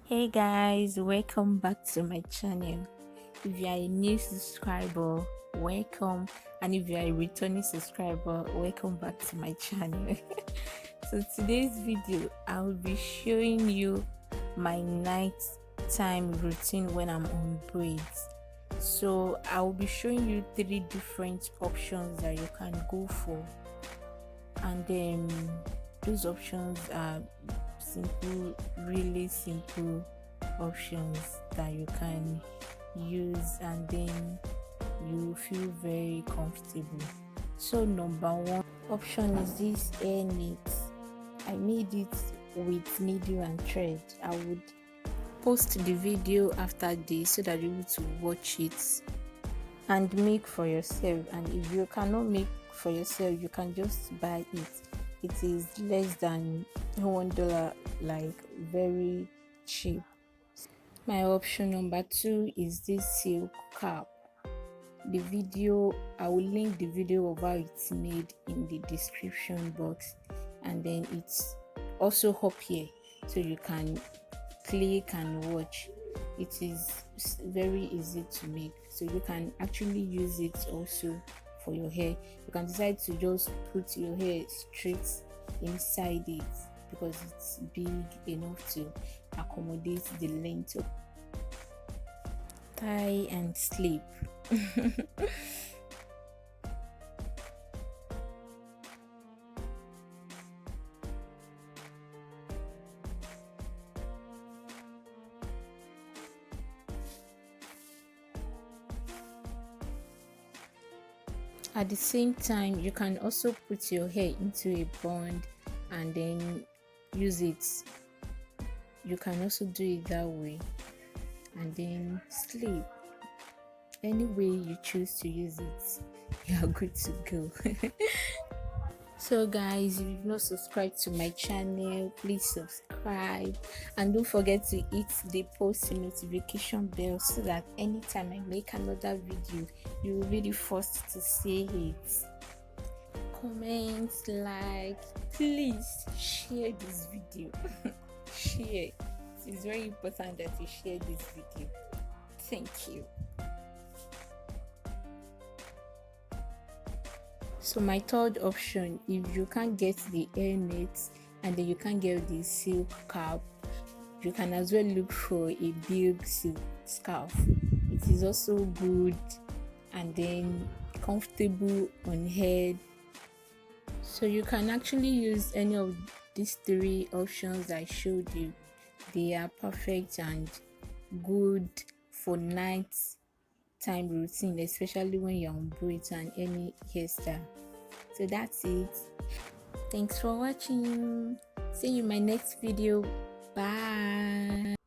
Hey guys, welcome back to my channel. If you are a new subscriber, welcome, and if you are a returning subscriber, welcome back to my channel. So today's video I will be showing you my nighttime routine when I'm on braids. So I will be showing you 3 different options that you can go for, and then those options are simple, really simple options that you can use, and then you feel very comfortable. So number one option is this hair knit. I made it with needle and thread. I would post the video after this so that you're able to watch it and make for yourself. And if you cannot make for yourself, you can just buy it. It is less than $1, like very cheap. My option number 2 is this silk cap. The video, I will link the video of how it's made in the description box, and then it's also up here so you can click and watch. It is very easy to make, so you can actually use it also for your hair. You can decide to just put your hair straight inside it because it's big enough to accommodate the length of tie and sleep. At the same time, you can also put your hair into a bun and then use it. You can also do it that way and then sleep. Any way you choose to use it, you are good to go. So guys, if you've not subscribed to my channel, please subscribe, and don't forget to hit the post notification bell so that anytime I make another video, you will be the first to see it. Comment, like, please share this video. Share. It is very important that you share this video. Thank you. So my third option, if you can't get the hair nets and then you can't get the silk cap, you can as well look for a big silk scarf. It is also good and then comfortable on head. So you can actually use any of these 3 options I showed you. They are perfect and good for night time routine, especially when you're on braids and any hairstyle. So that's it. Thanks for watching. See you in my next video. Bye.